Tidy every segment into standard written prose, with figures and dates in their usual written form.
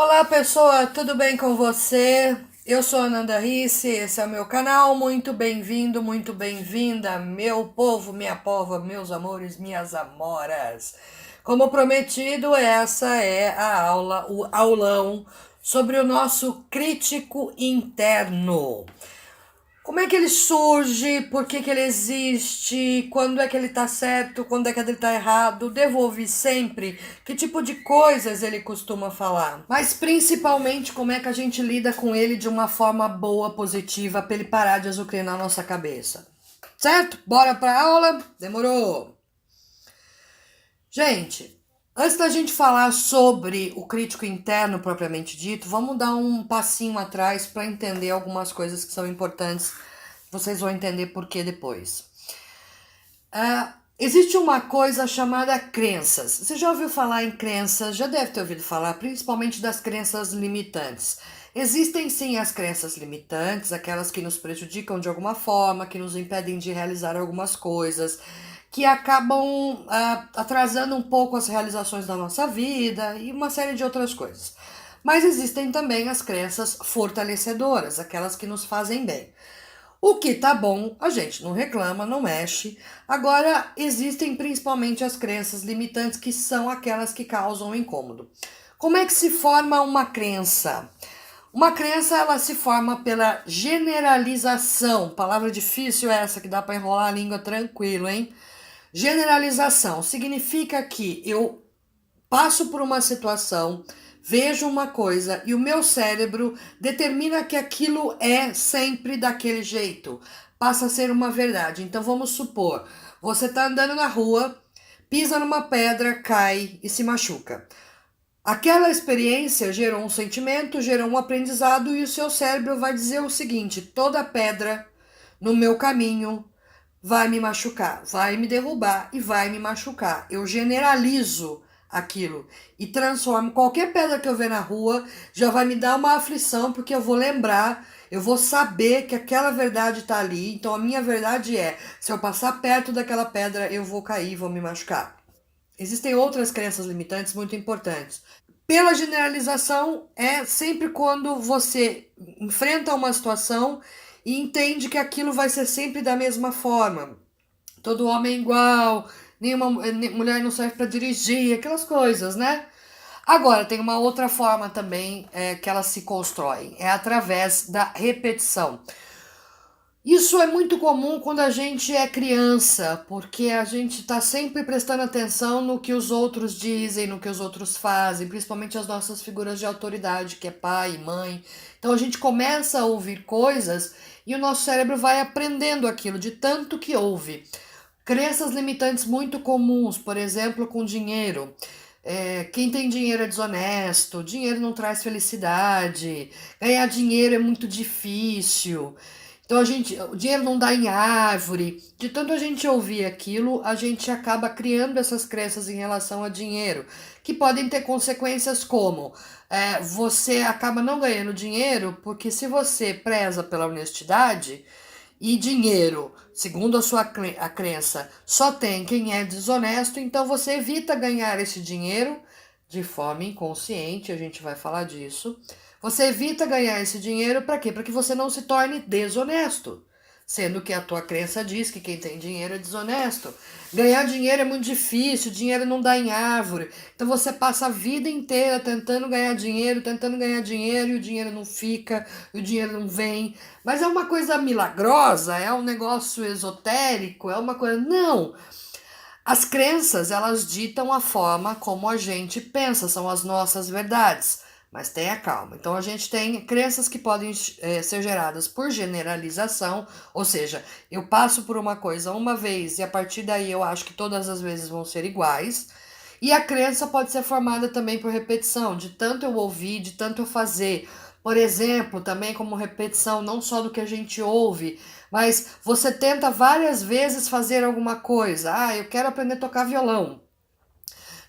Olá pessoa, tudo bem com você? Eu sou a Ananda Risse, esse é o meu canal. Muito bem-vindo, muito bem-vinda, meu povo, minha pova, meus amores, minhas amoras. Como prometido, essa é a aula, o aulão sobre o nosso crítico interno. Como é que ele surge? Por que que ele existe? Quando é que ele está certo? Quando é que ele está errado? Devolve sempre. Que tipo de coisas ele costuma falar? Mas principalmente como é que a gente lida com ele de uma forma boa, positiva, para ele parar de azucrinar na nossa cabeça. Certo? Bora para aula? Demorou. Gente, antes da gente falar sobre o crítico interno propriamente dito, vamos dar um passinho atrás para entender algumas coisas que são importantes. Vocês vão entender por que depois. Existe uma coisa chamada crenças. Você já ouviu falar em crenças? Já deve ter ouvido falar, principalmente das crenças limitantes. Existem sim as crenças limitantes, aquelas que nos prejudicam de alguma forma, que nos impedem de realizar algumas coisas, que acabam atrasando um pouco as realizações da nossa vida e uma série de outras coisas. Mas existem também as crenças fortalecedoras, aquelas que nos fazem bem. O que tá bom, a gente não reclama, não mexe. Agora, existem principalmente as crenças limitantes, que são aquelas que causam incômodo. Como é que se forma uma crença? Uma crença, ela se forma pela generalização. Palavra difícil essa, que dá para enrolar a língua tranquilo, hein? Generalização significa que eu passo por uma situação, vejo uma coisa e o meu cérebro determina que aquilo é sempre daquele jeito, passa a ser uma verdade. Então vamos supor, você está andando na rua, pisa numa pedra, cai e se machuca. Aquela experiência gerou um sentimento, gerou um aprendizado e o seu cérebro vai dizer o seguinte: toda pedra no meu caminho vai me machucar, vai me derrubar e vai me machucar. Eu generalizo aquilo e transformo qualquer pedra que eu ver na rua, já vai me dar uma aflição, porque eu vou lembrar, eu vou saber que aquela verdade está ali. Então a minha verdade é, se eu passar perto daquela pedra, eu vou cair, vou me machucar. Existem outras crenças limitantes muito importantes. Pela generalização, é sempre quando você enfrenta uma situação e entende que aquilo vai ser sempre da mesma forma. Todo homem é igual, nenhuma mulher não serve para dirigir, aquelas coisas, né? Agora, tem uma outra forma também que elas se constroem, é através da repetição. Isso é muito comum quando a gente é criança, porque a gente está sempre prestando atenção no que os outros dizem, no que os outros fazem, principalmente as nossas figuras de autoridade, que é pai e mãe. Então a gente começa a ouvir coisas e o nosso cérebro vai aprendendo aquilo de tanto que ouve. Crenças limitantes muito comuns, por exemplo, com dinheiro. Quem tem dinheiro é desonesto, dinheiro não traz felicidade, ganhar dinheiro é muito difícil. Então o dinheiro não dá em árvore. De tanto a gente ouvir aquilo, a gente acaba criando essas crenças em relação a dinheiro, que podem ter consequências como você acaba não ganhando dinheiro, porque se você preza pela honestidade, e dinheiro, segundo a crença, só tem quem é desonesto, então você evita ganhar esse dinheiro de forma inconsciente, a gente vai falar disso. Você evita ganhar esse dinheiro para quê? Para que você não se torne desonesto. Sendo que a tua crença diz que quem tem dinheiro é desonesto. Ganhar dinheiro é muito difícil, dinheiro não dá em árvore. Então você passa a vida inteira tentando ganhar dinheiro e o dinheiro não fica, e o dinheiro não vem. Mas é uma coisa milagrosa, é um negócio esotérico, é uma coisa. Não! As crenças, elas ditam a forma como a gente pensa, são as nossas verdades. Mas tenha calma. Então a gente tem crenças que podem ser geradas por generalização, ou seja, eu passo por uma coisa uma vez e a partir daí eu acho que todas as vezes vão ser iguais. E a crença pode ser formada também por repetição, de tanto eu ouvir, de tanto eu fazer. Por exemplo, também como repetição, não só do que a gente ouve, mas você tenta várias vezes fazer alguma coisa. Ah, eu quero aprender a tocar violão.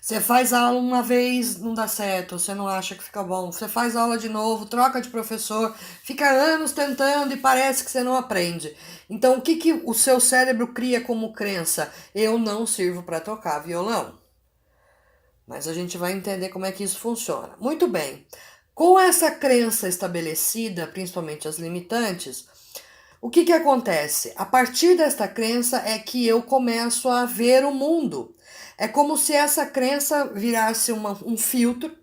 Você faz aula uma vez, não dá certo, você não acha que fica bom. Você faz aula de novo, troca de professor, fica anos tentando e parece que você não aprende. Então, o que, que o seu cérebro cria como crença? Eu não sirvo para tocar violão. Mas a gente vai entender como é que isso funciona. Muito bem. Com essa crença estabelecida, principalmente as limitantes, o que que acontece? A partir desta crença é que eu começo a ver o mundo. É como se essa crença virasse um filtro,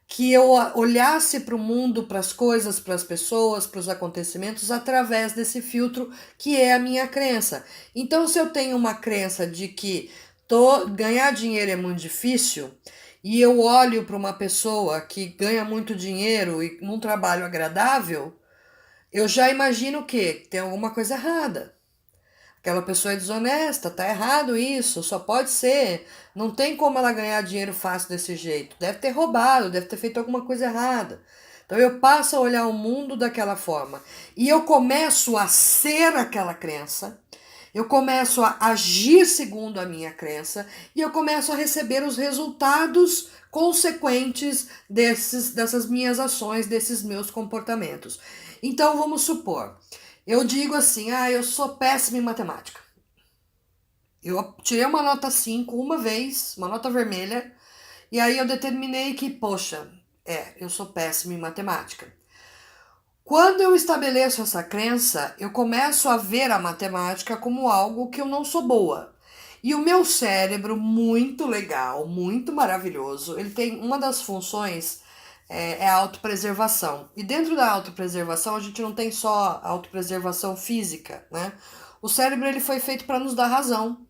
que eu olhasse para o mundo, para as coisas, para as pessoas, para os acontecimentos através desse filtro que é a minha crença. Então, se eu tenho uma crença de que ganhar dinheiro é muito difícil e eu olho para uma pessoa que ganha muito dinheiro e num trabalho agradável, eu já imagino que tem alguma coisa errada. Aquela pessoa é desonesta, tá errado isso, só pode ser. Não tem como ela ganhar dinheiro fácil desse jeito. Deve ter roubado, deve ter feito alguma coisa errada. Então eu passo a olhar o mundo daquela forma. E eu começo a ser aquela crença. Eu começo a agir segundo a minha crença e eu começo a receber os resultados consequentes dessas minhas ações, desses meus comportamentos. Então vamos supor, eu digo assim, eu sou péssima em matemática. Eu tirei uma nota 5 uma vez, uma nota vermelha, e aí eu determinei que, poxa, eu sou péssima em matemática. Quando eu estabeleço essa crença, eu começo a ver a matemática como algo que eu não sou boa. E o meu cérebro, muito legal, muito maravilhoso, ele tem uma das funções a autopreservação. E dentro da autopreservação, a gente não tem só autopreservação física, né? O cérebro ele foi feito para nos dar razão.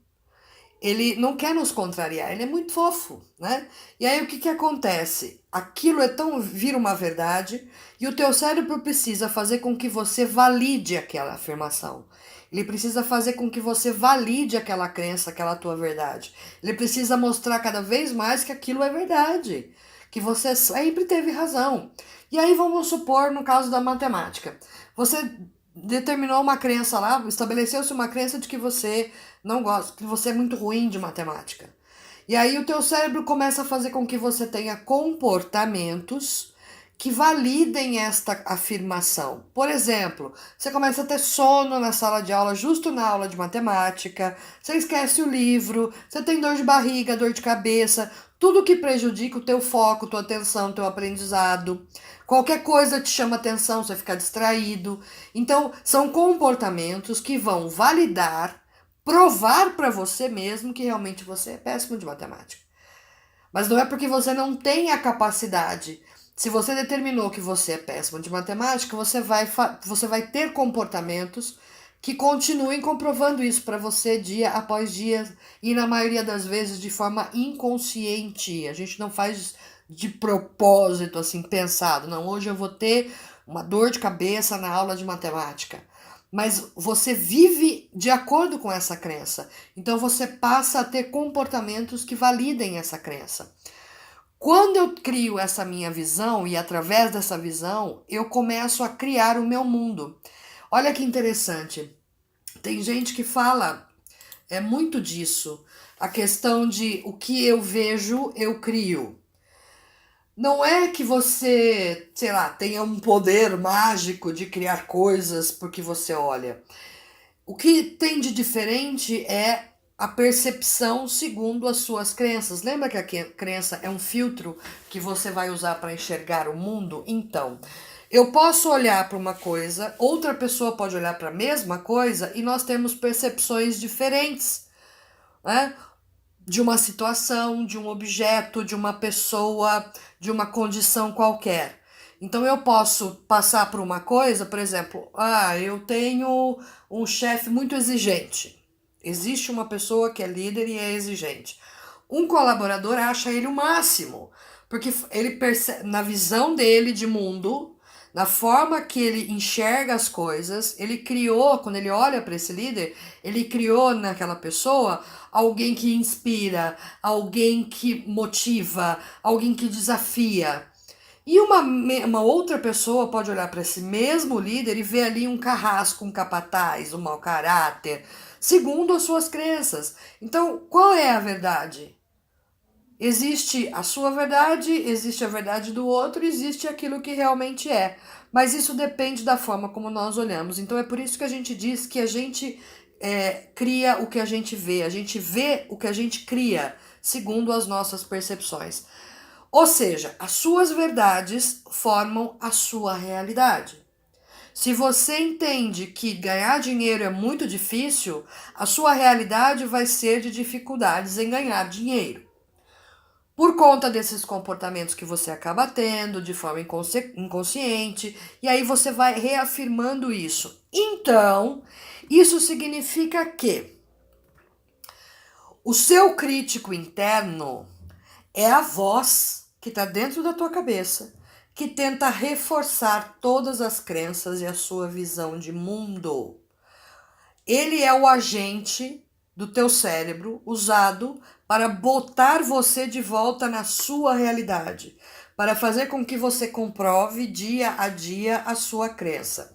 Ele não quer nos contrariar, ele é muito fofo, né? E aí o que que acontece? Aquilo vira uma verdade e o teu cérebro precisa fazer com que você valide aquela afirmação. Ele precisa fazer com que você valide aquela crença, aquela tua verdade. Ele precisa mostrar cada vez mais que aquilo é verdade, que você sempre teve razão. E aí vamos supor no caso da matemática. Você determinou uma crença lá, estabeleceu-se uma crença de que você não gosta, que você é muito ruim de matemática. E aí o teu cérebro começa a fazer com que você tenha comportamentos que validem esta afirmação. Por exemplo, você começa a ter sono na sala de aula, justo na aula de matemática, você esquece o livro, você tem dor de barriga, dor de cabeça, tudo que prejudica o teu foco, tua atenção, teu aprendizado. Qualquer coisa te chama atenção, você fica distraído. Então, são comportamentos que vão validar, provar para você mesmo que realmente você é péssimo de matemática. Mas não é porque você não tem a capacidade. Se você determinou que você é péssimo de matemática, você vai ter comportamentos que continuem comprovando isso para você dia após dia e na maioria das vezes de forma inconsciente. A gente não faz de propósito assim pensado, não, hoje eu vou ter uma dor de cabeça na aula de matemática. Mas você vive de acordo com essa crença. Então você passa a ter comportamentos que validem essa crença. Quando eu crio essa minha visão e através dessa visão, eu começo a criar o meu mundo. Olha que interessante. Tem gente que fala muito disso, a questão de o que eu vejo, eu crio. Não é que você, sei lá, tenha um poder mágico de criar coisas porque você olha. O que tem de diferente é a percepção segundo as suas crenças. Lembra que a crença é um filtro que você vai usar para enxergar o mundo? Então, eu posso olhar para uma coisa, outra pessoa pode olhar para a mesma coisa e nós temos percepções diferentes, né? De uma situação, de um objeto, de uma pessoa, de uma condição qualquer. Então eu posso passar por uma coisa, por exemplo, eu tenho um chefe muito exigente. Existe uma pessoa que é líder e é exigente. Um colaborador acha ele o máximo, porque ele percebe, na visão dele de mundo, na forma que ele enxerga as coisas, ele criou, quando ele olha para esse líder, ele criou naquela pessoa alguém que inspira, alguém que motiva, alguém que desafia. E uma outra pessoa pode olhar para esse mesmo líder e ver ali um carrasco, um capataz, um mau caráter, segundo as suas crenças. Então, qual é a verdade? Existe a sua verdade, existe a verdade do outro, existe aquilo que realmente é. Mas isso depende da forma como nós olhamos. Então é por isso que a gente diz que a gente cria o que a gente vê o que a gente cria, segundo as nossas percepções. Ou seja, as suas verdades formam a sua realidade. Se você entende que ganhar dinheiro é muito difícil, a sua realidade vai ser de dificuldades em ganhar dinheiro. Por conta desses comportamentos que você acaba tendo de forma inconsciente, e aí você vai reafirmando isso. Então, isso significa que o seu crítico interno é a voz que está dentro da tua cabeça, que tenta reforçar todas as crenças e a sua visão de mundo. Ele é o agente do teu cérebro usado para botar você de volta na sua realidade, para fazer com que você comprove dia a dia a sua crença.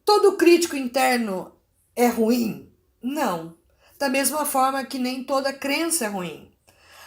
Todo crítico interno é ruim? Não. Da mesma forma que nem toda crença é ruim.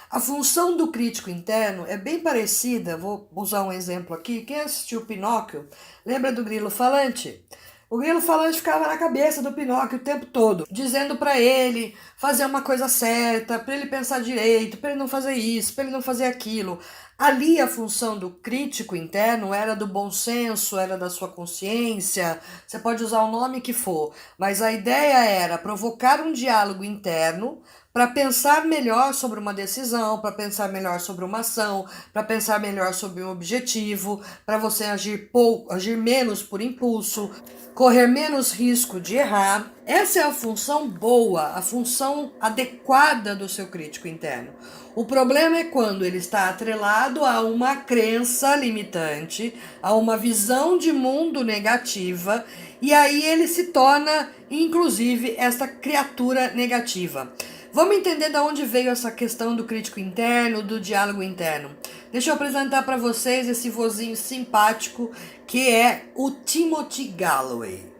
A função do crítico interno é bem parecida, vou usar um exemplo aqui. Quem assistiu Pinóquio, lembra do grilo falante? O grilo falante ficava na cabeça do Pinóquio o tempo todo, dizendo para ele fazer uma coisa certa, para ele pensar direito, para ele não fazer isso, para ele não fazer aquilo. Ali a função do crítico interno era do bom senso, era da sua consciência, você pode usar o nome que for, mas a ideia era provocar um diálogo interno para pensar melhor sobre uma decisão, para pensar melhor sobre uma ação, para pensar melhor sobre um objetivo, para você agir menos por impulso, correr menos risco de errar. Essa é a função boa, a função adequada do seu crítico interno. O problema é quando ele está atrelado a uma crença limitante, a uma visão de mundo negativa, e aí ele se torna, inclusive, essa criatura negativa. Vamos entender de onde veio essa questão do crítico interno, do diálogo interno. Deixa eu apresentar para vocês esse vozinho simpático que é o Timothy Galloway.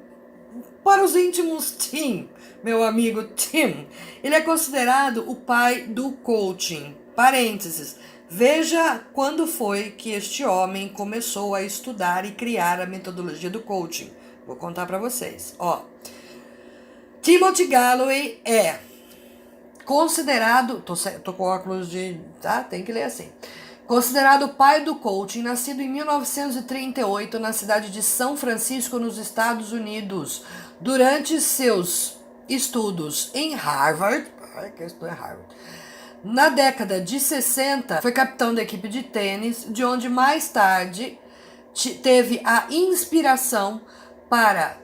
Para os íntimos, Tim, meu amigo Tim, ele é considerado o pai do coaching. Parênteses, veja quando foi que este homem começou a estudar e criar a metodologia do coaching. Vou contar para vocês. Timothy Galloway é considerado, tô com óculos de, tá? Tem que ler assim. Considerado o pai do coaching, nascido em 1938 na cidade de São Francisco, nos Estados Unidos, durante seus estudos em Harvard, na década de 60, foi capitão da equipe de tênis, de onde mais tarde teve a inspiração para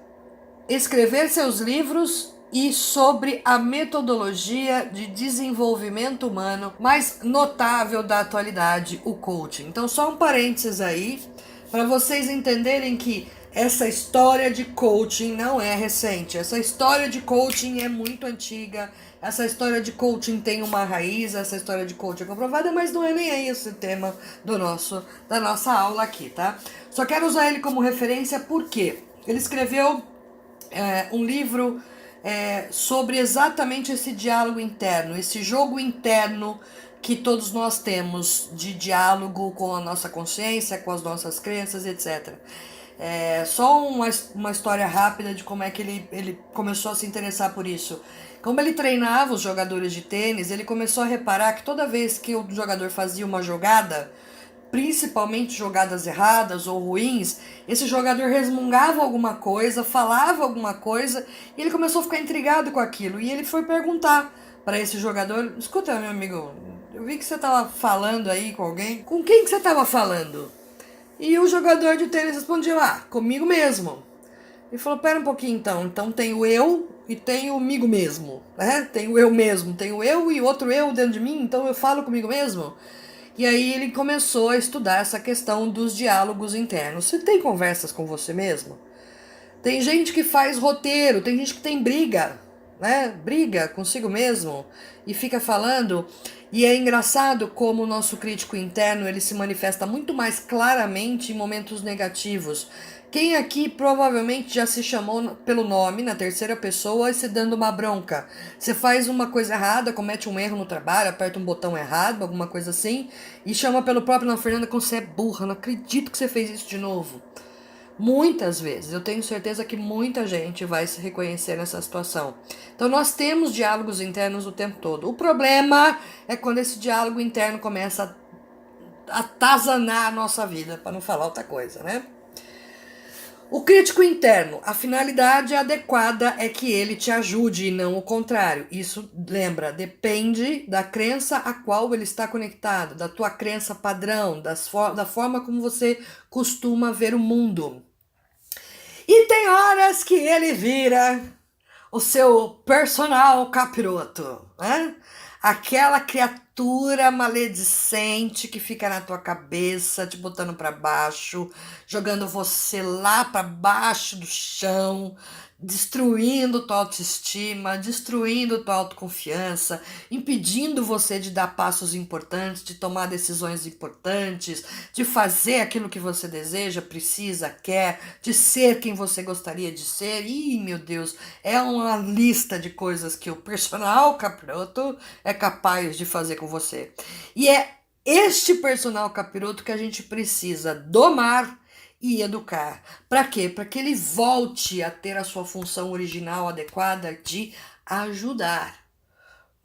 escrever seus livros e sobre a metodologia de desenvolvimento humano mais notável da atualidade, o coaching. Então, só um parênteses aí, para vocês entenderem que essa história de coaching não é recente. Essa história de coaching é muito antiga. Essa história de coaching tem uma raiz, essa história de coaching é comprovada, mas não é nem aí esse tema da nossa aula aqui, tá? Só quero usar ele como referência porque ele escreveu um livro sobre exatamente esse diálogo interno, esse jogo interno que todos nós temos de diálogo com a nossa consciência, com as nossas crenças, etc. Só uma história rápida de como é que ele começou a se interessar por isso. Como ele treinava os jogadores de tênis, ele começou a reparar que toda vez que o jogador fazia uma jogada, principalmente jogadas erradas ou ruins, esse jogador resmungava alguma coisa, falava alguma coisa, e ele começou a ficar intrigado com aquilo. E ele foi perguntar para esse jogador: escuta, meu amigo, eu vi que você estava falando aí com alguém. Com quem que você estava falando? E o jogador de tênis respondeu: comigo mesmo. Ele falou: pera um pouquinho então. Então tem o eu e tem o comigo mesmo, né? Tem o eu mesmo, tem o eu e outro eu dentro de mim, então eu falo comigo mesmo? E aí ele começou a estudar essa questão dos diálogos internos. Você tem conversas com você mesmo? Tem gente que faz roteiro, tem gente que tem briga, né? Briga consigo mesmo e fica falando. E é engraçado como o nosso crítico interno ele se manifesta muito mais claramente em momentos negativos. Quem aqui provavelmente já se chamou pelo nome na terceira pessoa e se dando uma bronca? Você faz uma coisa errada, comete um erro no trabalho, aperta um botão errado, alguma coisa assim, e chama pelo próprio nome: Fernanda, como você é burra, não acredito que você fez isso de novo. Muitas vezes, eu tenho certeza que muita gente vai se reconhecer nessa situação. Então nós temos diálogos internos o tempo todo. O problema é quando esse diálogo interno começa a atazanar a nossa vida, para não falar outra coisa, né? O crítico interno, a finalidade adequada é que ele te ajude e não o contrário. Isso, lembra, depende da crença a qual ele está conectado, da tua crença padrão, da forma como você costuma ver o mundo. E tem horas que ele vira o seu personal capiroto, né? Aquela criatura maledicente que fica na tua cabeça, te botando para baixo, jogando você lá para baixo do chão, destruindo tua autoestima, destruindo tua autoconfiança, impedindo você de dar passos importantes, de tomar decisões importantes, de fazer aquilo que você deseja, precisa, quer, de ser quem você gostaria de ser. Ih, meu Deus, é uma lista de coisas que o personal capiroto é capaz de fazer com você. E é este personal capiroto que a gente precisa domar e educar. Para quê? Para que ele volte a ter a sua função original adequada de ajudar,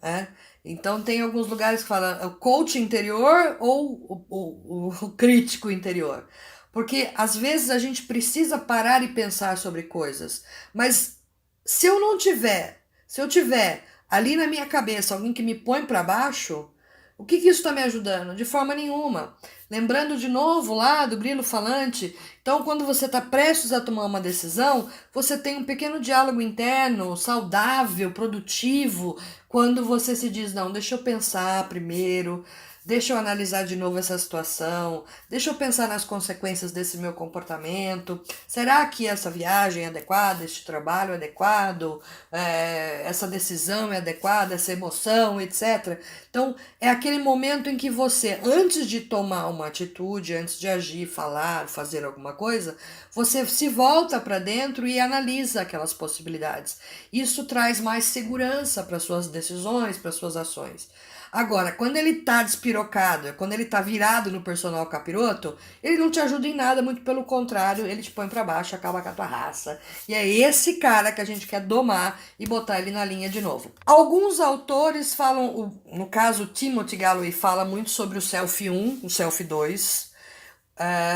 né? Então tem alguns lugares que falam o coach interior ou o crítico interior. Porque às vezes a gente precisa parar e pensar sobre coisas. Mas se eu tiver ali na minha cabeça alguém que me põe para baixo, o que isso está me ajudando? De forma nenhuma. Lembrando de novo lá do grilo falante, então quando você está prestes a tomar uma decisão, você tem um pequeno diálogo interno, saudável, produtivo, quando você se diz, não, deixa eu pensar primeiro, deixa eu analisar de novo essa situação, deixa eu pensar nas consequências desse meu comportamento, será que essa viagem é adequada, este trabalho é adequado, essa decisão é adequada, essa emoção, etc. Então, é aquele momento em que você, antes de tomar uma atitude, antes de agir, falar, fazer alguma coisa, você se volta para dentro e analisa aquelas possibilidades. Isso traz mais segurança para suas decisões, para suas ações. Agora, quando ele tá despirocado, quando ele tá virado no personal capiroto, ele não te ajuda em nada, muito pelo contrário, ele te põe para baixo, acaba com a tua raça. E é esse cara que a gente quer domar e botar ele na linha de novo. Alguns autores falam, no caso Timothy Galloway fala muito sobre o Self 1, o Self 2.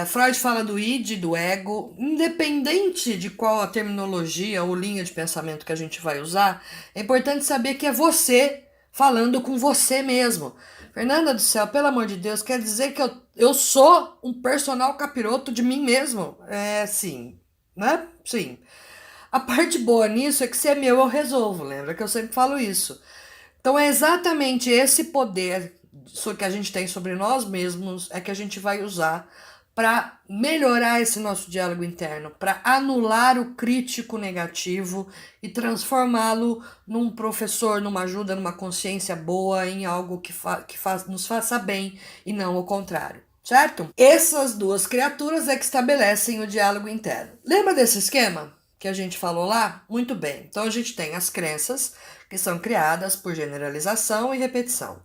Freud fala do id, do ego. Independente de qual a terminologia ou linha de pensamento que a gente vai usar, é importante saber que é você falando com você mesmo. Fernanda do céu, pelo amor de Deus, quer dizer que eu sou um personal capiroto de mim mesmo? Sim, né? Sim. A parte boa nisso é que se é meu eu resolvo, lembra que eu sempre falo isso. Então é exatamente esse poder que a gente tem sobre nós mesmos é que a gente vai usar para melhorar esse nosso diálogo interno, para anular o crítico negativo e transformá-lo num professor, numa ajuda, numa consciência boa, em algo que nos faça bem e não o contrário, certo? Essas duas criaturas é que estabelecem o diálogo interno. Lembra desse esquema que a gente falou lá? Muito bem. Então a gente tem as crenças que são criadas por generalização e repetição.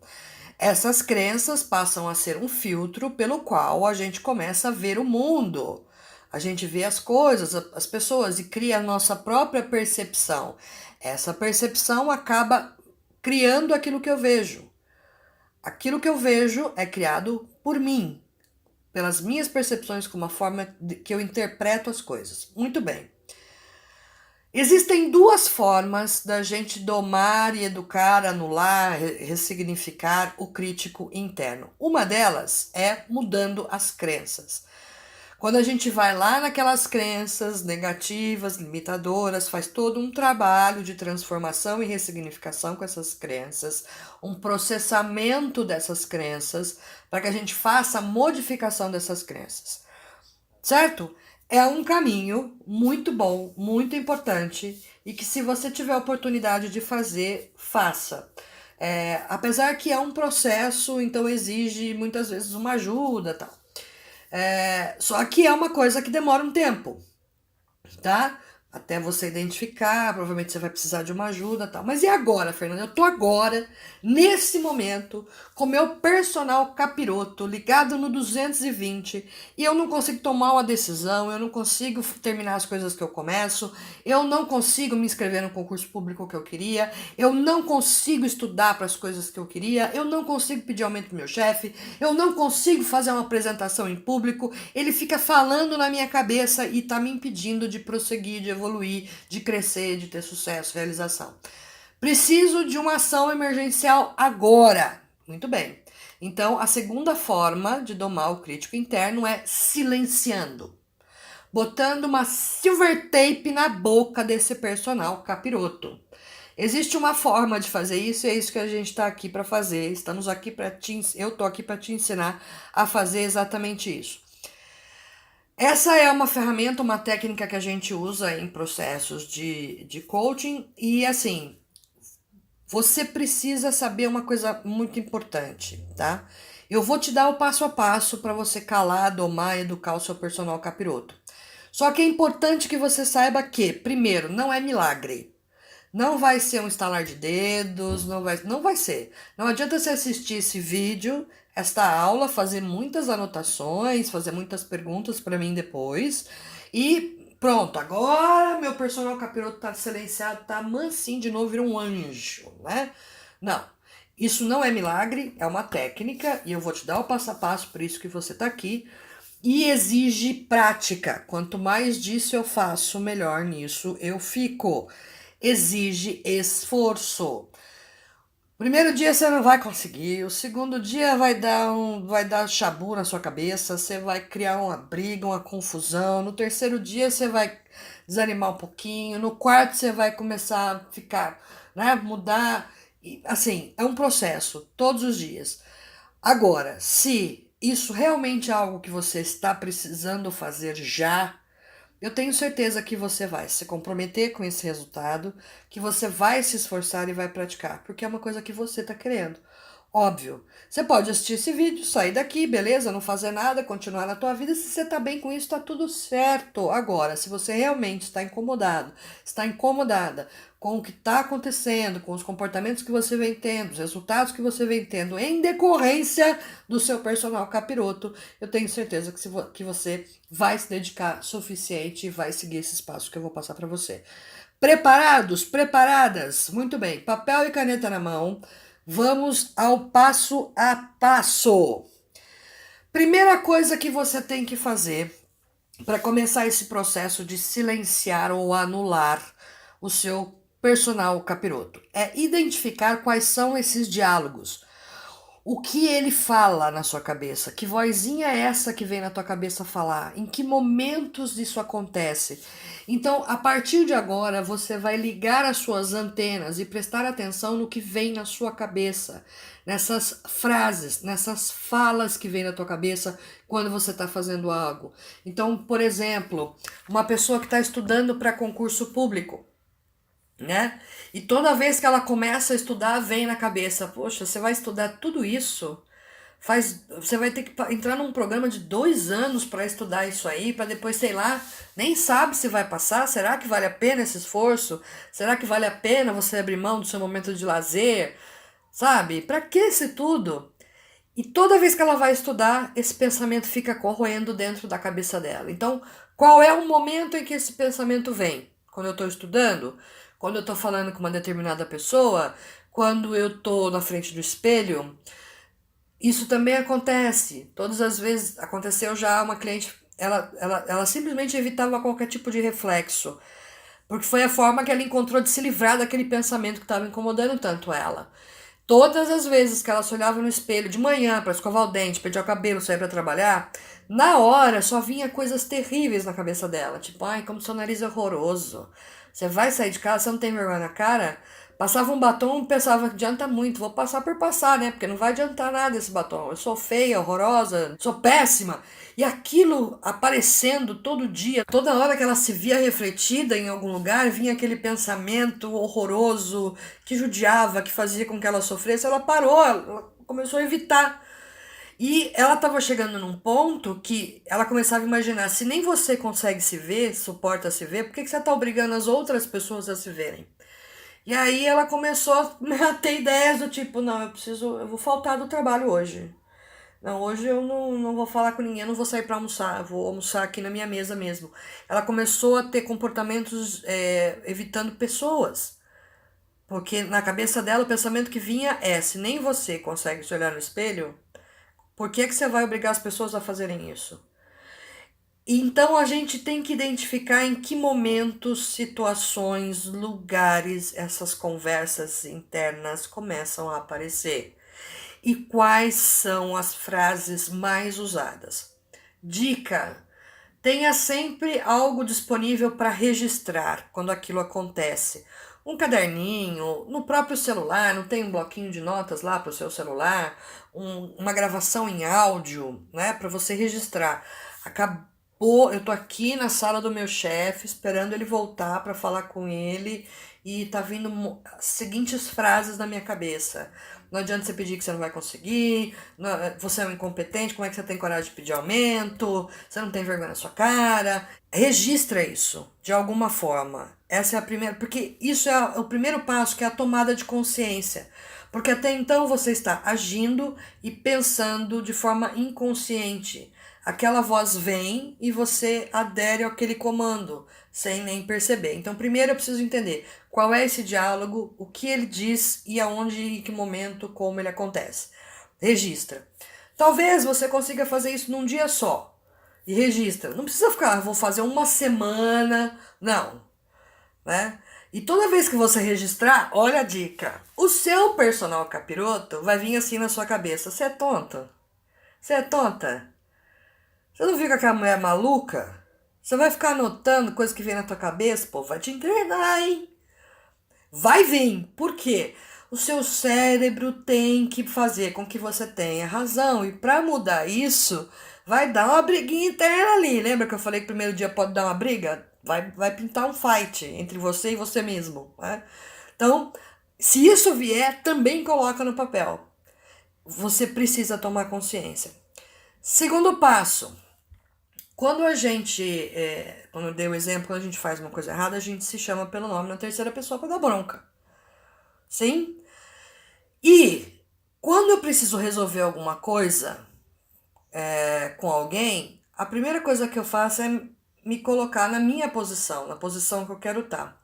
Essas crenças passam a ser um filtro pelo qual a gente começa a ver o mundo. A gente vê as coisas, as pessoas e cria a nossa própria percepção. Essa percepção acaba criando aquilo que eu vejo. Aquilo que eu vejo é criado por mim, pelas minhas percepções, como a forma que eu interpreto as coisas. Muito bem. Existem duas formas da gente domar e educar, anular, ressignificar o crítico interno. Uma delas é mudando as crenças. Quando a gente vai lá naquelas crenças negativas, limitadoras, faz todo um trabalho de transformação e ressignificação com essas crenças, um processamento dessas crenças, para que a gente faça a modificação dessas crenças. Certo? É um caminho muito bom, muito importante e que se você tiver a oportunidade de fazer, faça. Apesar que é um processo, então exige muitas vezes uma ajuda, tal. Só que é uma coisa que demora um tempo, tá? até você identificar, provavelmente você vai precisar de uma ajuda e tal. Mas e agora, Fernanda? Eu tô agora, nesse momento, com meu personal capiroto ligado no 220 e eu não consigo tomar uma decisão, eu não consigo terminar as coisas que eu começo, eu não consigo me inscrever no concurso público que eu queria, eu não consigo estudar para as coisas que eu queria, eu não consigo pedir aumento pro meu chefe, eu não consigo fazer uma apresentação em público, ele fica falando na minha cabeça e tá me impedindo de prosseguir, de evoluir, de crescer, de ter sucesso, realização. Preciso de uma ação emergencial agora. Muito bem. Então, a segunda forma de domar o crítico interno é silenciando, botando uma silver tape na boca desse personal capiroto. Existe uma forma de fazer isso e é isso que a gente está aqui para fazer. Estamos aqui para eu estou aqui para te ensinar a fazer exatamente isso. Essa é uma ferramenta, uma técnica que a gente usa em processos de coaching e assim, você precisa saber uma coisa muito importante, tá? Eu vou te dar o passo a passo para você calar, domar, educar o seu personal capiroto. Só que é importante que você saiba que, primeiro, não é milagre. Não vai ser um estalar de dedos, não vai ser. Não adianta você assistir esse vídeo, esta aula, fazer muitas anotações, fazer muitas perguntas para mim depois e pronto, agora meu personal capiroto tá silenciado, tá mansinho de novo, vira um anjo, né? Não, isso não é milagre, é uma técnica e eu vou te dar o passo a passo, por isso que você tá aqui. E exige prática. Quanto mais disso eu faço, melhor nisso eu fico. Exige esforço. Primeiro dia você não vai conseguir, o segundo dia vai dar chabu na sua cabeça, você vai criar uma briga, uma confusão. No terceiro dia você vai desanimar um pouquinho, no quarto você vai começar a ficar, né, mudar. E, assim, é um processo todos os dias. Agora, se isso realmente é algo que você está precisando fazer já, eu tenho certeza que você vai se comprometer com esse resultado, que você vai se esforçar e vai praticar, porque é uma coisa que você está querendo. Óbvio, você pode assistir esse vídeo, sair daqui, beleza, não fazer nada, continuar na tua vida. Se você está bem com isso, está tudo certo. Agora, se você realmente está incomodado, está incomodada com o que está acontecendo, com os comportamentos que você vem tendo, os resultados que você vem tendo em decorrência do seu personal capiroto, eu tenho certeza que você vai se dedicar suficiente e vai seguir esses passos que eu vou passar para você. Preparados? Preparadas? Muito bem. Papel e caneta na mão. Vamos ao passo a passo. Primeira coisa que você tem que fazer para começar esse processo de silenciar ou anular o seu personal capiroto é identificar quais são esses diálogos. O que ele fala na sua cabeça? Que vozinha é essa que vem na tua cabeça falar? Em que momentos isso acontece? Então, a partir de agora, você vai ligar as suas antenas e prestar atenção no que vem na sua cabeça, nessas frases, nessas falas que vem na tua cabeça quando você está fazendo algo. Então, por exemplo, uma pessoa que está estudando para concurso público, né? E toda vez que ela começa a estudar, vem na cabeça, poxa, você vai estudar tudo isso? Você vai ter que entrar num programa de 2 anos para estudar isso aí, para depois, sei lá, nem sabe se vai passar. Será que vale a pena esse esforço? Será que vale a pena você abrir mão do seu momento de lazer? Sabe? Para que isso tudo? E toda vez que ela vai estudar, esse pensamento fica corroendo dentro da cabeça dela. Então, qual é o momento em que esse pensamento vem? Quando eu estou estudando? Quando eu estou falando com uma determinada pessoa? Quando eu estou na frente do espelho? Isso também acontece. Todas as vezes aconteceu já uma cliente, ela simplesmente evitava qualquer tipo de reflexo, porque foi a forma que ela encontrou de se livrar daquele pensamento que estava incomodando tanto ela. Todas as vezes que ela se olhava no espelho de manhã para escovar o dente, pentear o cabelo, sair para trabalhar, na hora só vinha coisas terríveis na cabeça dela. Tipo, ai, como seu nariz é horroroso. Você vai sair de casa, você não tem vergonha na cara? Passava um batom e pensava, adianta muito, vou passar por passar, né? Porque não vai adiantar nada esse batom. Eu sou feia, horrorosa, sou péssima. E aquilo aparecendo todo dia, toda hora que ela se via refletida em algum lugar, vinha aquele pensamento horroroso que judiava, que fazia com que ela sofresse. Ela parou, ela começou a evitar. E ela estava chegando num ponto que ela começava a imaginar, se nem você consegue se ver, suporta se ver, por que que você está obrigando as outras pessoas a se verem? E aí ela começou a ter ideias do tipo, não, eu vou faltar do trabalho hoje. Não, hoje eu não vou falar com ninguém, eu não vou sair para almoçar, eu vou almoçar aqui na minha mesa mesmo. Ela começou a ter comportamentos evitando pessoas. Porque na cabeça dela o pensamento que vinha é, se nem você consegue se olhar no espelho, por que que você vai obrigar as pessoas a fazerem isso? Então a gente tem que identificar em que momentos, situações, lugares essas conversas internas começam a aparecer e quais são as frases mais usadas. Dica: tenha sempre algo disponível para registrar quando aquilo acontece. Um caderninho, no próprio celular, não tem um bloquinho de notas lá para o seu celular, uma gravação em áudio, né, para você registrar. Acabou, eu tô aqui na sala do meu chefe, esperando ele voltar para falar com ele, e tá vindo as seguintes frases na minha cabeça. Não adianta você pedir que você não vai conseguir, você é um incompetente, como é que você tem coragem de pedir aumento, você não tem vergonha na sua cara. Registra isso, de alguma forma. Essa é a primeira, porque isso é o primeiro passo, que é a tomada de consciência. Porque até então você está agindo e pensando de forma inconsciente. Aquela voz vem e você adere àquele comando, sem nem perceber. Então, primeiro eu preciso entender qual é esse diálogo, o que ele diz e aonde, em que momento, como ele acontece. Registra. Talvez você consiga fazer isso num dia só. E registra. Não precisa ficar, vou fazer uma semana. Não, né? E toda vez que você registrar, olha a dica. O seu personal capiroto vai vir assim na sua cabeça. Você é tonto? Você é tonta? Você não fica com a mulher maluca? Você vai ficar anotando coisas que vem na tua cabeça? Pô, vai te engrenar, hein? Vai vir. Por quê? O seu cérebro tem que fazer com que você tenha razão. E para mudar isso, vai dar uma briguinha interna ali. Lembra que eu falei que o primeiro dia pode dar uma briga? Vai pintar um fight entre você e você mesmo, né? Então, se isso vier, também coloca no papel. Você precisa tomar consciência. Segundo passo, quando a gente, como eu dei o exemplo, quando a gente faz uma coisa errada, a gente se chama pelo nome na terceira pessoa para dar bronca. Sim? E quando eu preciso resolver alguma coisa com alguém, a primeira coisa que eu faço é me colocar na minha posição, na posição que eu quero estar.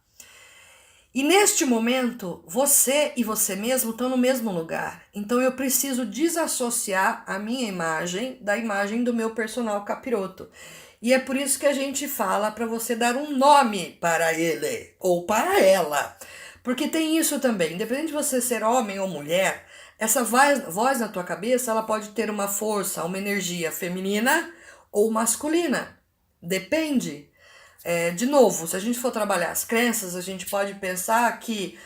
E neste momento, você e você mesmo estão no mesmo lugar. Então eu preciso desassociar a minha imagem da imagem do meu personal capiroto. E é por isso que a gente fala para você dar um nome para ele ou para ela. Porque tem isso também, independente de você ser homem ou mulher, essa voz na tua cabeça, ela pode ter uma força, uma energia feminina ou masculina. Depende. De novo, se a gente for trabalhar as crenças, a gente pode pensar que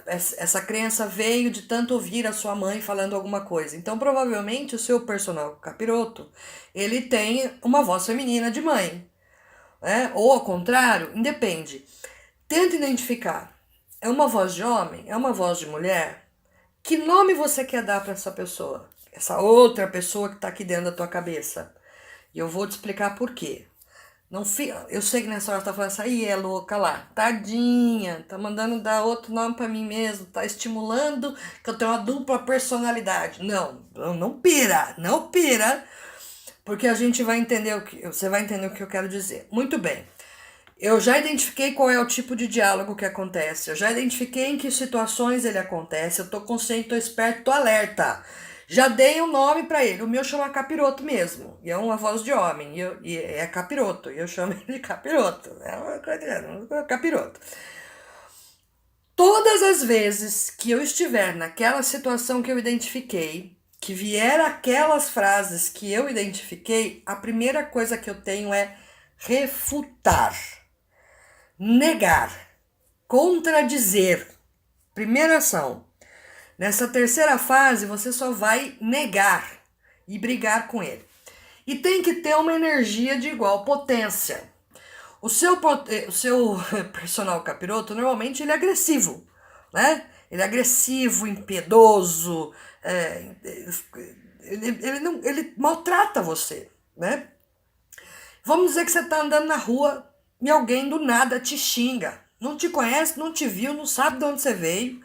essa crença veio de tanto ouvir a sua mãe falando alguma coisa. Então, provavelmente, o seu personal capiroto, ele tem uma voz feminina de mãe, né? Ou ao contrário, independe. Tenta identificar. É uma voz de homem? É uma voz de mulher? Que nome você quer dar para essa pessoa? Essa outra pessoa que está aqui dentro da tua cabeça. E eu vou te explicar por quê. Não fica, eu sei que nessa hora você tá falando assim, aí é louca lá, tadinha, tá mandando dar outro nome para mim mesmo, tá estimulando que eu tenho uma dupla personalidade. Não, não pira, não pira, porque a gente vai entender você vai entender o que eu quero dizer. Muito bem. Eu já identifiquei qual é o tipo de diálogo que acontece, eu já identifiquei em que situações ele acontece, eu tô consciente, tô esperto, tô alerta. Já dei um nome para ele, o meu chama Capiroto mesmo, e é uma voz de homem, e é Capiroto, e eu chamo ele de Capiroto, é uma coisa, Capiroto. Todas as vezes que eu estiver naquela situação que eu identifiquei, que vier aquelas frases que eu identifiquei, a primeira coisa que eu tenho é refutar. Negar, contradizer. Primeira ação. Nessa terceira fase, você só vai negar e brigar com ele. E tem que ter uma energia de igual potência. O seu personal capiroto, normalmente, ele é agressivo, né? Ele é agressivo, impiedoso, ele maltrata você, né? Vamos dizer que você está andando na rua e alguém do nada te xinga. Não te conhece, não te viu, não sabe de onde você veio.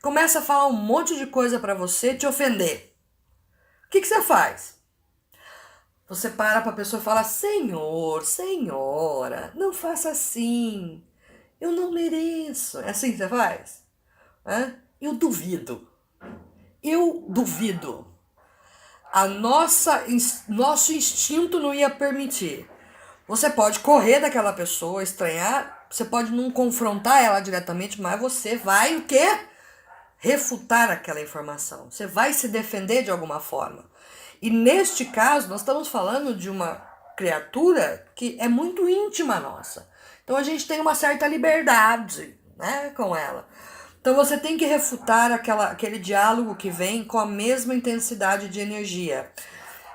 Começa a falar um monte de coisa para você, te ofender. O que você faz? Você para para a pessoa e fala: Senhor, senhora, não faça assim. Eu não mereço. É assim que você faz? Eu duvido. Eu duvido. Nosso instinto não ia permitir. Você pode correr daquela pessoa, estranhar, você pode não confrontar ela diretamente, mas você vai o quê? Refutar aquela informação. Você vai se defender de alguma forma. E neste caso, nós estamos falando de uma criatura que é muito íntima nossa. Então a gente tem uma certa liberdade, né, com ela. Então você tem que refutar aquele diálogo que vem com a mesma intensidade de energia.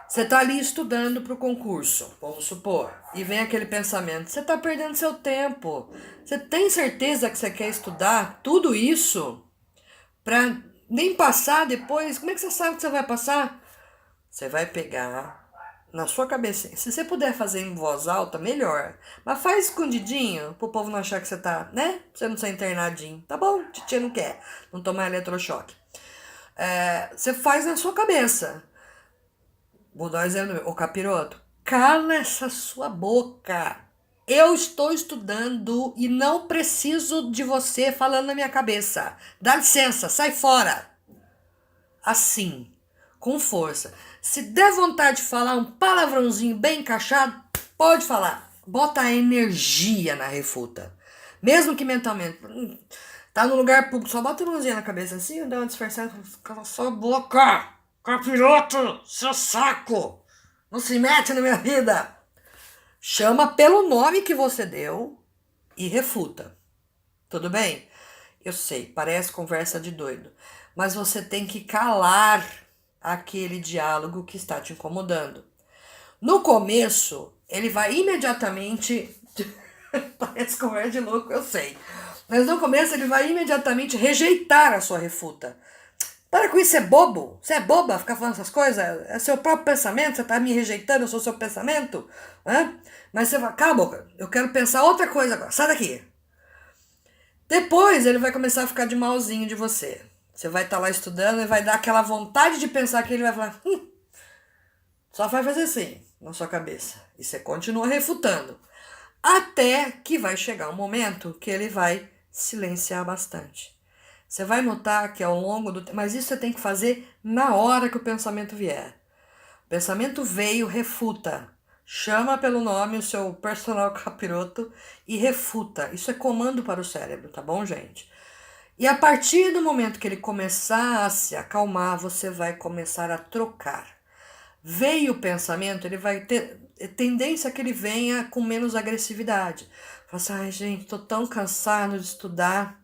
Você está ali estudando para o concurso, vamos supor, e vem aquele pensamento: você está perdendo seu tempo. Você tem certeza que você quer estudar tudo isso para nem passar depois? Como é que você sabe que você vai passar? Você vai pegar na sua cabeça. Se você puder fazer em voz alta, melhor. Mas faz escondidinho, pro povo não achar que você tá, né? Pra você não ser internadinho. Tá bom, titia não quer. Não tomar eletrochoque. Você faz na sua cabeça. Vou dar um exemplo. Ô capiroto, cala essa sua boca. Eu estou estudando e não preciso de você falando na minha cabeça. Dá licença, sai fora. Assim, com força. Se der vontade de falar um palavrãozinho bem encaixado, pode falar. Bota a energia na refuta. Mesmo que mentalmente. Tá no lugar público, só bota a mãozinha na cabeça assim, dá uma disfarçada. Cala sua boca! Capiroto! Seu saco! Não se mete na minha vida! Chama pelo nome que você deu e refuta. Tudo bem? Eu sei, parece conversa de doido. Mas você tem que calar aquele diálogo que está te incomodando. No começo, ele vai imediatamente... Parece conversa de louco, eu sei. Mas no começo ele vai imediatamente rejeitar a sua refuta. Para com isso, você é bobo. Você é boba ficar falando essas coisas? É seu próprio pensamento, você está me rejeitando, eu sou seu pensamento. Mas você vai, cala a boca, eu quero pensar outra coisa agora, sai daqui. Depois ele vai começar a ficar de malzinho de você. Você vai estar lá estudando e vai dar aquela vontade de pensar que ele vai falar, só vai fazer assim na sua cabeça. E você continua refutando. Até que vai chegar um momento que ele vai silenciar bastante. Você vai notar que ao longo do tempo... Mas isso você tem que fazer na hora que o pensamento vier. O pensamento veio, refuta. Chama pelo nome o seu personal capiroto e refuta. Isso é comando para o cérebro, tá bom, gente? E a partir do momento que ele começar a se acalmar, você vai começar a trocar. Veio o pensamento, ele vai ter tendência que ele venha com menos agressividade. Fala assim, ai gente, tô tão cansado de estudar.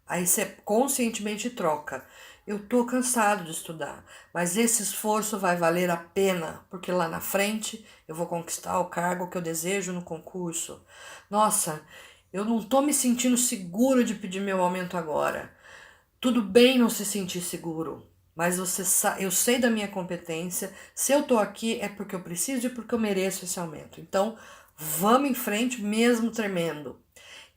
Aí você conscientemente troca. Eu tô cansado de estudar, mas esse esforço vai valer a pena, porque lá na frente eu vou conquistar o cargo que eu desejo no concurso. Nossa, eu não tô me sentindo seguro de pedir meu aumento agora. Tudo bem não se sentir seguro, mas eu sei da minha competência. Se eu tô aqui é porque eu preciso e porque eu mereço esse aumento. Então, vamos em frente mesmo tremendo.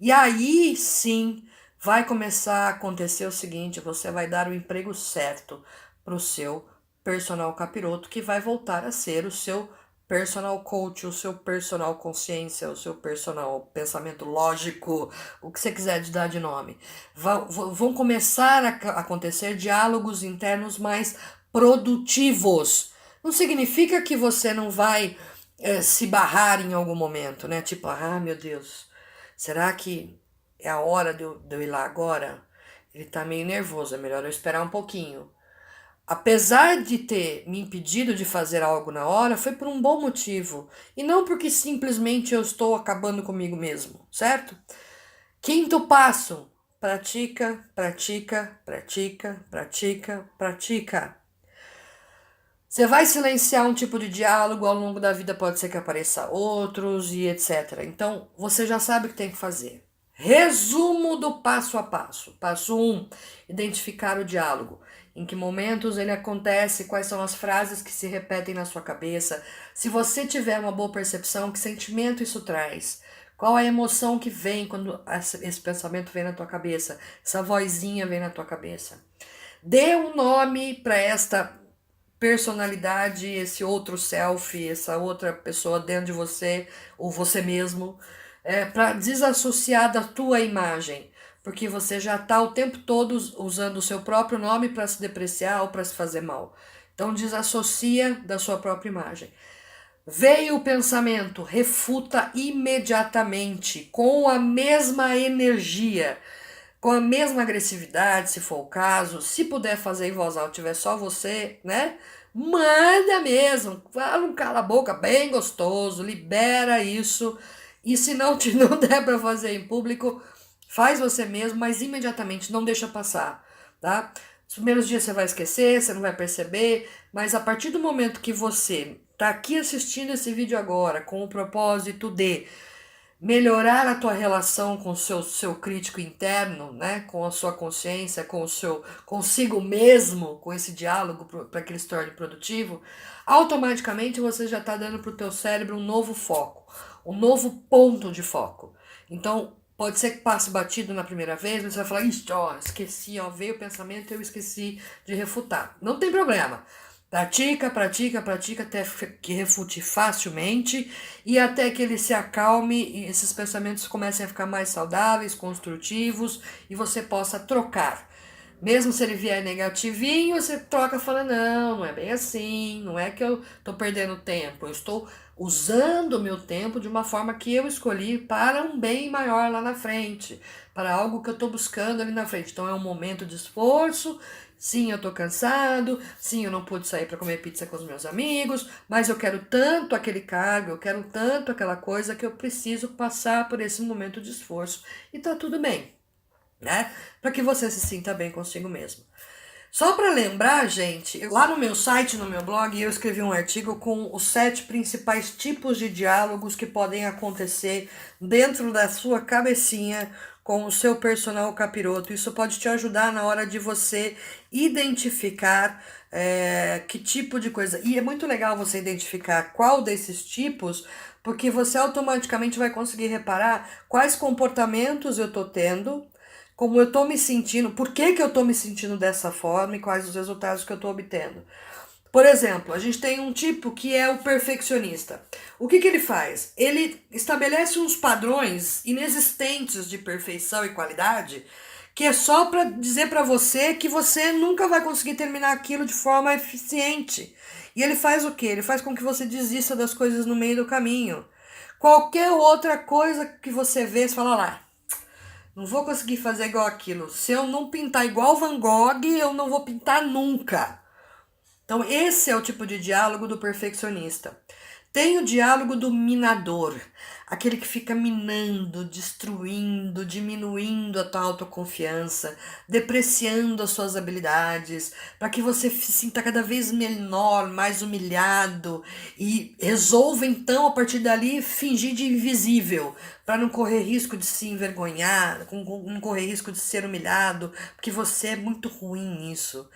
E aí sim vai começar a acontecer o seguinte: você vai dar o emprego certo para o seu personal capiroto, que vai voltar a ser o seu personal coach, o seu personal consciência, o seu personal pensamento lógico, o que você quiser de dar de nome. Vão começar a acontecer diálogos internos mais produtivos. Não significa que você não vai se barrar em algum momento, né? Tipo, meu Deus, será que é a hora de eu ir lá agora? Ele tá meio nervoso, é melhor eu esperar um pouquinho. Apesar de ter me impedido de fazer algo na hora, foi por um bom motivo. E não porque simplesmente eu estou acabando comigo mesmo, certo? Quinto passo: pratica, pratica, pratica, pratica, pratica. Você vai silenciar um tipo de diálogo, ao longo da vida pode ser que apareça outros e etc. Então, você já sabe o que tem que fazer. Resumo do passo a passo. Passo 1, identificar o diálogo. em que momentos ele acontece, quais são as frases que se repetem na sua cabeça. Se você tiver uma boa percepção, que sentimento isso traz? Qual a emoção que vem quando esse pensamento vem na tua cabeça? Essa vozinha vem na tua cabeça. Dê um nome para esta personalidade, esse outro self, essa outra pessoa dentro de você, ou você mesmo, para desassociar da tua imagem, porque você já está o tempo todo usando o seu próprio nome para se depreciar ou para se fazer mal. Então desassocia da sua própria imagem. Veio o pensamento, refuta imediatamente, com a mesma energia, com a mesma agressividade, se for o caso. Se puder fazer em voz alta, tiver só você, né? Manda mesmo, fala um cala a boca bem gostoso, libera isso. E se não, não der para fazer em público, faz você mesmo, mas imediatamente, não deixa passar, tá? Os primeiros dias você vai esquecer, você não vai perceber, mas a partir do momento que você tá aqui assistindo esse vídeo agora com o propósito de melhorar a tua relação com o seu crítico interno, né, com a sua consciência, com o seu consigo mesmo, com esse diálogo para que ele se torne produtivo, automaticamente você já está dando para o teu cérebro um novo foco, um novo ponto de foco. Então, pode ser que passe batido na primeira vez, mas você vai falar, ixi, ó, esqueci, ó, veio o pensamento e eu esqueci de refutar. Não tem problema. Pratica, pratica, pratica até que refute facilmente e até que ele se acalme e esses pensamentos comecem a ficar mais saudáveis, construtivos e você possa trocar. Mesmo se ele vier negativinho, você troca falando, não, não é bem assim, não é que eu estou perdendo tempo, eu estou usando o meu tempo de uma forma que eu escolhi para um bem maior lá na frente, para algo que eu estou buscando ali na frente. Então é um momento de esforço. Sim, eu tô cansado. Sim, eu não pude sair para comer pizza com os meus amigos, mas eu quero tanto aquele cargo, eu quero tanto aquela coisa que eu preciso passar por esse momento de esforço. E tá tudo bem, né? Para que você se sinta bem consigo mesmo. Só para lembrar, gente, lá no meu site, no meu blog, eu escrevi um artigo com os 7 principais tipos de diálogos que podem acontecer dentro da sua cabecinha com o seu personal capiroto. Isso pode te ajudar na hora de você identificar que tipo de coisa. E é muito legal você identificar qual desses tipos, porque você automaticamente vai conseguir reparar quais comportamentos eu tô tendo, como eu tô me sentindo, por que que eu tô me sentindo dessa forma e quais os resultados que eu tô obtendo. Por exemplo, a gente tem um tipo que é o perfeccionista. O que que ele faz? Ele estabelece uns padrões inexistentes de perfeição e qualidade, que é só para dizer para você que você nunca vai conseguir terminar aquilo de forma eficiente. E ele faz o quê? Ele faz com que você desista das coisas no meio do caminho. Qualquer outra coisa que você vê, você fala lá, não vou conseguir fazer igual aquilo. Se eu não pintar igual Van Gogh, eu não vou pintar nunca. Então, esse é o tipo de diálogo do perfeccionista. Tem o diálogo do minador, aquele que fica minando, destruindo, diminuindo a tua autoconfiança, depreciando as suas habilidades, para que você se sinta cada vez menor, mais humilhado e resolva então a partir dali fingir de invisível, para não correr risco de se envergonhar, não correr risco de ser humilhado, porque você é muito ruim nisso.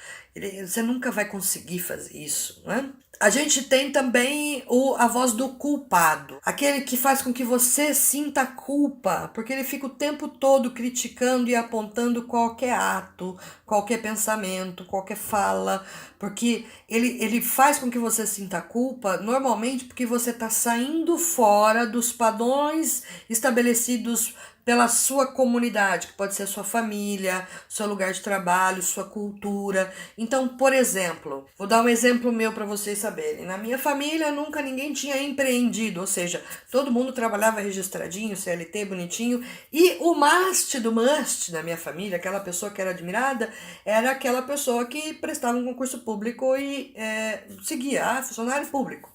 Você nunca vai conseguir fazer isso, né? A gente tem também a voz do culpado, aquele que faz com que você sinta culpa, porque ele fica o tempo todo criticando e apontando qualquer ato, qualquer pensamento, qualquer fala, porque ele faz com que você sinta culpa, normalmente porque você está saindo fora dos padrões estabelecidos pela sua comunidade, que pode ser sua família, seu lugar de trabalho, sua cultura. Então, por exemplo, vou dar um exemplo meu para vocês saberem. Na minha família, nunca ninguém tinha empreendido, ou seja, todo mundo trabalhava registradinho, CLT, bonitinho, e o must do must da minha família, aquela pessoa que era admirada, era aquela pessoa que prestava um concurso público e seguia, funcionário público.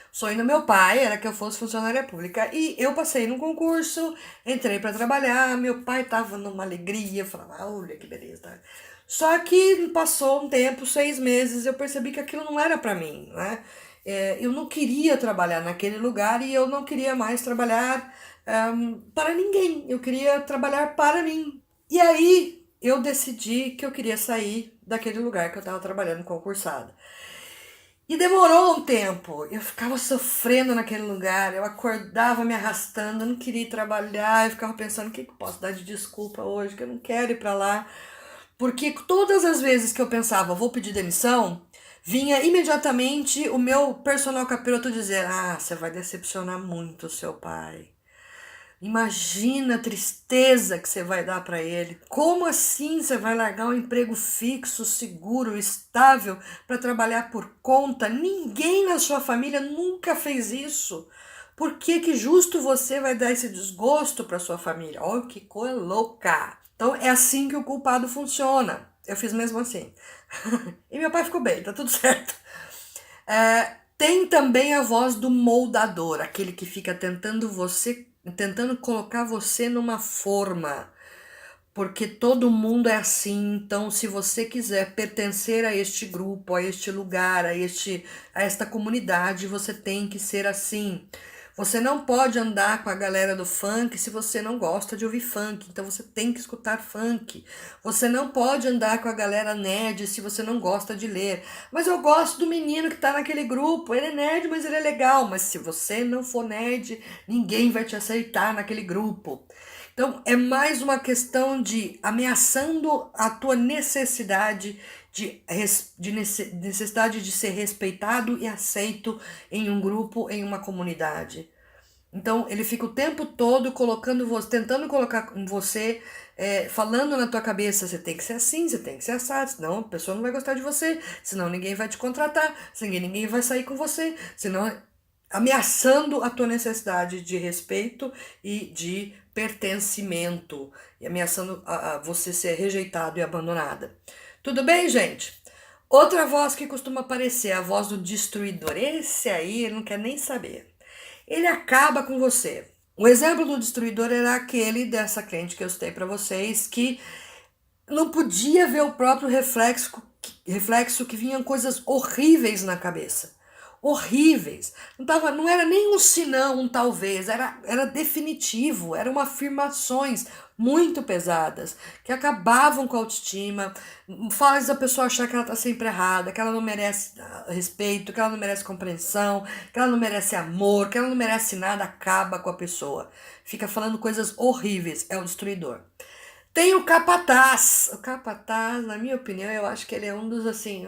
O sonho do meu pai era que eu fosse funcionária pública e eu passei no concurso, entrei para trabalhar, meu pai tava numa alegria, falava, olha que beleza. Só que passou um tempo, 6 meses, eu percebi que aquilo não era para mim, né? Eu não queria trabalhar naquele lugar e eu não queria mais trabalhar para ninguém, eu queria trabalhar para mim. E aí eu decidi que eu queria sair daquele lugar que eu estava trabalhando concursada. E demorou um tempo, eu ficava sofrendo naquele lugar, eu acordava me arrastando, eu não queria ir trabalhar, eu ficava pensando o que eu posso dar de desculpa hoje, que eu não quero ir para lá. Porque todas as vezes que eu pensava, vou pedir demissão, vinha imediatamente o meu personal capiroto dizer: Ah, você vai decepcionar muito o seu pai. Imagina a tristeza que você vai dar para ele. Como assim você vai largar um emprego fixo, seguro, estável para trabalhar por conta? Ninguém na sua família nunca fez isso. Por que que justo você vai dar esse desgosto para sua família? Olha que coisa louca. Então é assim que o culpado funciona. Eu fiz mesmo assim. E meu pai ficou bem, tá tudo certo. Tem também a voz do moldador, aquele que fica tentando colocar você numa forma, porque todo mundo é assim. Então, se você quiser pertencer a este grupo, a este lugar, a esta comunidade, você tem que ser assim. Você não pode andar com a galera do funk se você não gosta de ouvir funk, então você tem que escutar funk. Você não pode andar com a galera nerd se você não gosta de ler. Mas eu gosto do menino que tá naquele grupo, ele é nerd, mas ele é legal. Mas se você não for nerd, ninguém vai te aceitar naquele grupo. Então, é mais uma questão de ameaçando a tua necessidade necessidade de ser respeitado e aceito em um grupo, em uma comunidade. Então, ele fica o tempo todo colocando você, tentando colocar em você, falando na tua cabeça, você tem que ser assim, você tem que ser assado, senão a pessoa não vai gostar de você, senão ninguém vai te contratar, senão ninguém vai sair com você, senão ameaçando a tua necessidade de respeito e de pertencimento, e ameaçando a você ser rejeitado e abandonada. Tudo bem, gente? Outra voz que costuma aparecer, a voz do destruidor. Esse aí, ele não quer nem saber. Ele acaba com você. O exemplo do destruidor era aquele dessa cliente que eu citei para vocês, que não podia ver o próprio reflexo que vinham coisas horríveis na cabeça. Horríveis. Não era nem um se não, um talvez, era definitivo, eram afirmações muito pesadas, que acabavam com a autoestima, faz a pessoa achar que ela está sempre errada, que ela não merece respeito, que ela não merece compreensão, que ela não merece amor, que ela não merece nada, acaba com a pessoa. Fica falando coisas horríveis, é o destruidor. Tem o capataz. O capataz, na minha opinião, eu acho que ele é um dos, assim,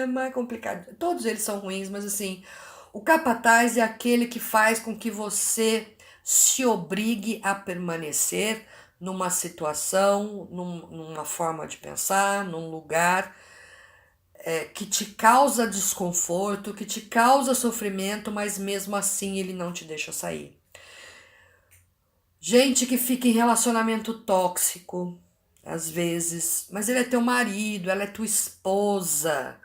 mais complicado. Todos eles são ruins, mas assim, o capataz é aquele que faz com que você se obrigue a permanecer numa situação, numa forma de pensar, num lugar que te causa desconforto, que te causa sofrimento, mas mesmo assim ele não te deixa sair. Gente que fica em relacionamento tóxico, às vezes, mas ele é teu marido, ela é tua esposa.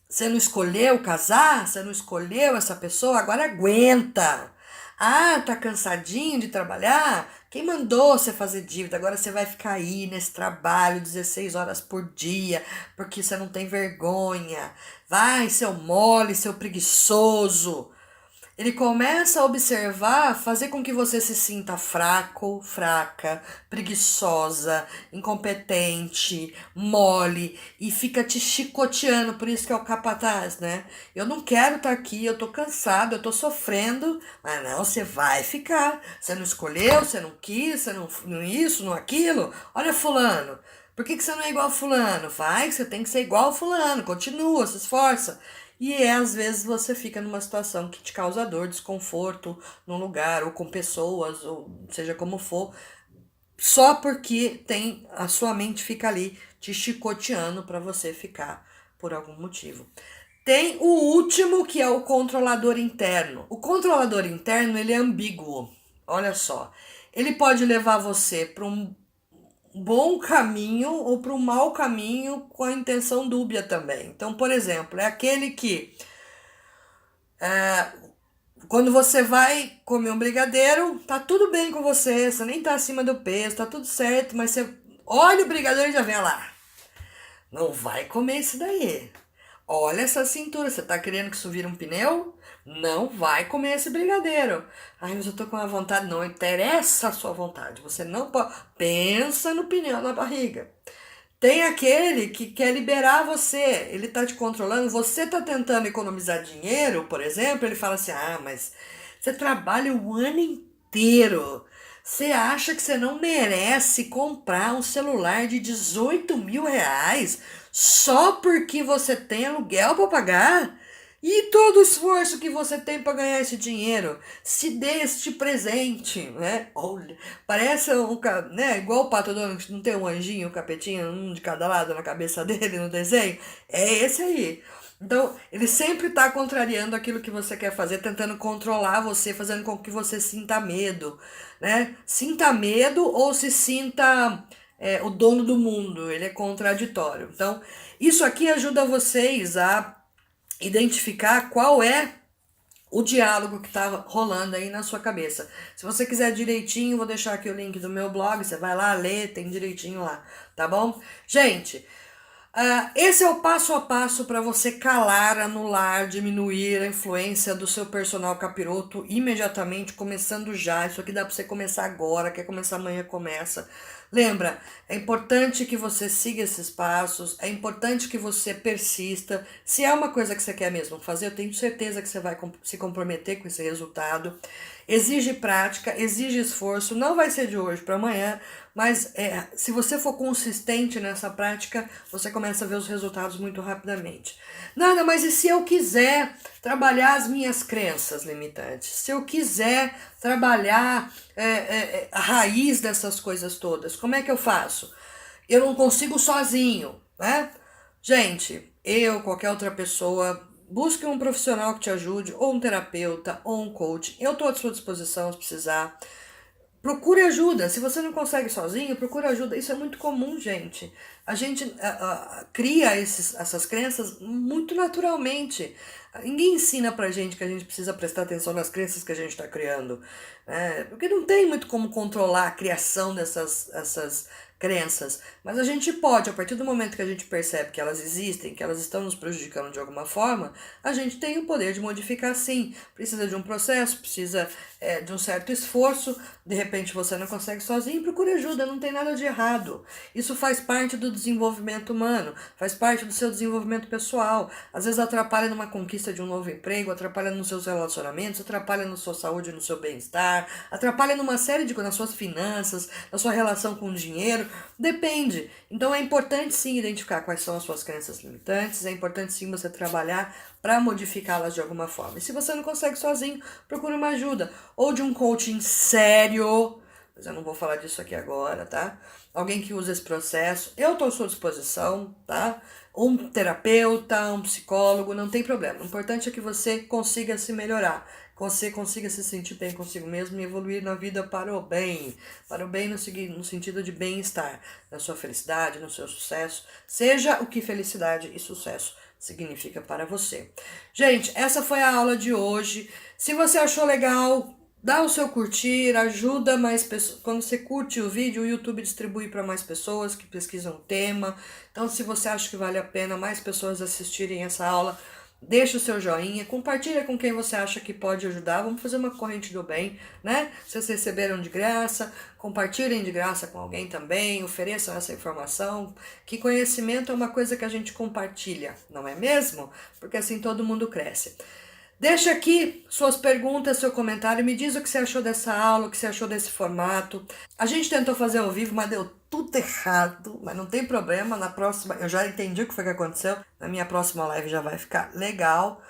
Você não escolheu casar? Você não escolheu essa pessoa? Agora aguenta. Ah, tá cansadinho de trabalhar? Quem mandou você fazer dívida? Agora você vai ficar aí nesse trabalho 16 horas por dia, porque você não tem vergonha. Vai, seu mole, seu preguiçoso. Ele começa a observar, fazer com que você se sinta fraco, fraca, preguiçosa, incompetente, mole e fica te chicoteando, por isso que é o capataz, né? Eu não quero estar aqui, eu tô cansado, eu tô sofrendo, mas não, você vai ficar. Você não escolheu, você não quis, você não isso, não aquilo. Olha fulano, por que você não é igual a fulano? Vai, você tem que ser igual a fulano, continua, se esforça. E às vezes você fica numa situação que te causa dor, desconforto num lugar, ou com pessoas, ou seja como for, só porque a sua mente fica ali te chicoteando para você ficar por algum motivo. Tem o último, que é o controlador interno. O controlador interno, ele é ambíguo. Olha só, ele pode levar você para um bom caminho ou para um mau caminho com a intenção dúbia também. Então, por exemplo, é aquele que quando você vai comer um brigadeiro, tá tudo bem com você, você nem tá acima do peso, tá tudo certo, mas você olha o brigadeiro e já vem lá. Não vai comer isso daí. Olha essa cintura, você tá querendo que isso vire um pneu? Não vai comer esse brigadeiro. Ai, mas eu tô com uma vontade. Não interessa a sua vontade. Você não pode. Pensa no pneu na barriga. Tem aquele que quer liberar você, ele tá te controlando, você tá tentando economizar dinheiro, por exemplo, ele fala assim: ah, mas você trabalha o ano inteiro. Você acha que você não merece comprar um celular de 18 mil reais só porque você tem aluguel para pagar? E todo o esforço que você tem para ganhar esse dinheiro, se dê este presente, né? Olha, parece né, igual o Pato Donald, não tem um anjinho, um capetinho, um de cada lado na cabeça dele no desenho? É esse aí. Então, ele sempre está contrariando aquilo que você quer fazer, tentando controlar você, fazendo com que você sinta medo, né? Sinta medo ou se sinta o dono do mundo, ele é contraditório. Então, isso aqui ajuda vocês a identificar qual é o diálogo que está rolando aí na sua cabeça. Se você quiser direitinho, vou deixar aqui o link do meu blog, você vai lá ler, tem direitinho lá, tá bom? Gente, esse é o passo a passo para você calar, anular, diminuir a influência do seu personal capiroto imediatamente, começando já. Isso aqui dá para você começar agora, quer começar amanhã, começa. Lembra, é importante que você siga esses passos, é importante que você persista. Se é uma coisa que você quer mesmo fazer, eu tenho certeza que você vai se comprometer com esse resultado. Exige prática, exige esforço, não vai ser de hoje para amanhã, mas se você for consistente nessa prática, você começa a ver os resultados muito rapidamente. Nada, mas e se eu quiser trabalhar as minhas crenças limitantes? Se eu quiser trabalhar a raiz dessas coisas todas, como é que eu faço? Eu não consigo sozinho, né? Gente, eu, qualquer outra pessoa, busque um profissional que te ajude, ou um terapeuta, ou um coach. Eu estou à sua disposição se precisar. Procure ajuda. Se você não consegue sozinho, procure ajuda. Isso é muito comum, gente. A gente cria essas crenças muito naturalmente. Ninguém ensina pra gente que a gente precisa prestar atenção nas crenças que a gente está criando. Porque não tem muito como controlar a criação essas crenças. Mas a gente pode, a partir do momento que a gente percebe que elas existem, que elas estão nos prejudicando de alguma forma, a gente tem o poder de modificar sim. Precisa de um processo, precisa de um certo esforço. De repente você não consegue sozinho, procure ajuda, não tem nada de errado. Isso faz parte do desenvolvimento humano, faz parte do seu desenvolvimento pessoal. Às vezes atrapalha numa conquista de um novo emprego, atrapalha nos seus relacionamentos, atrapalha na sua saúde, no seu bem-estar, atrapalha numa série de coisas, nas suas finanças, na sua relação com o dinheiro. Depende. Então é importante sim identificar quais são as suas crenças limitantes, é importante sim você trabalhar para modificá-las de alguma forma. E se você não consegue sozinho, procure uma ajuda. Ou de um coaching sério, mas eu não vou falar disso aqui agora, tá? Alguém que usa esse processo. Eu estou à sua disposição, tá? Um terapeuta, um psicólogo, não tem problema. O importante é que você consiga se melhorar, que você consiga se sentir bem consigo mesmo e evoluir na vida para o bem no sentido de bem-estar, na sua felicidade, no seu sucesso, seja o que felicidade e sucesso significa para você. Gente, essa foi a aula de hoje. Se você achou legal, dá o seu curtir, ajuda mais pessoas. Quando você curte o vídeo, o YouTube distribui para mais pessoas que pesquisam o tema. Então, se você acha que vale a pena mais pessoas assistirem essa aula, deixa o seu joinha, compartilha com quem você acha que pode ajudar. Vamos fazer uma corrente do bem, né? Vocês receberam de graça, compartilhem de graça com alguém também, ofereçam essa informação. Que conhecimento é uma coisa que a gente compartilha, não é mesmo? Porque assim todo mundo cresce. Deixa aqui suas perguntas, seu comentário, me diz o que você achou dessa aula, o que você achou desse formato. A gente tentou fazer ao vivo, mas deu tudo errado, mas não tem problema, na próxima, eu já entendi o que foi que aconteceu, na minha próxima live já vai ficar legal.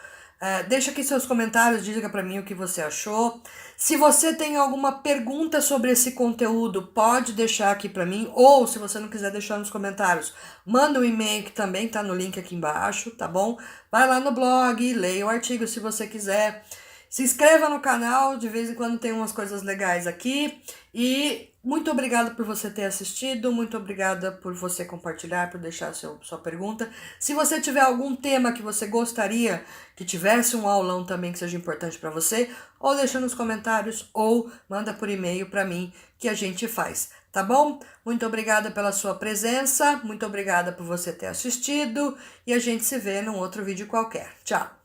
Deixa aqui seus comentários, diga pra mim o que você achou. Se você tem alguma pergunta sobre esse conteúdo, pode deixar aqui pra mim, ou se você não quiser deixar nos comentários, manda um e-mail que também tá no link aqui embaixo, tá bom? Vai lá no blog, leia o artigo se você quiser. Se inscreva no canal, de vez em quando tem umas coisas legais aqui. E muito obrigada por você ter assistido, muito obrigada por você compartilhar, por deixar sua pergunta. Se você tiver algum tema que você gostaria que tivesse um aulão também que seja importante para você, ou deixa nos comentários, ou manda por e-mail para mim que a gente faz, tá bom? Muito obrigada pela sua presença, muito obrigada por você ter assistido e a gente se vê num outro vídeo qualquer. Tchau!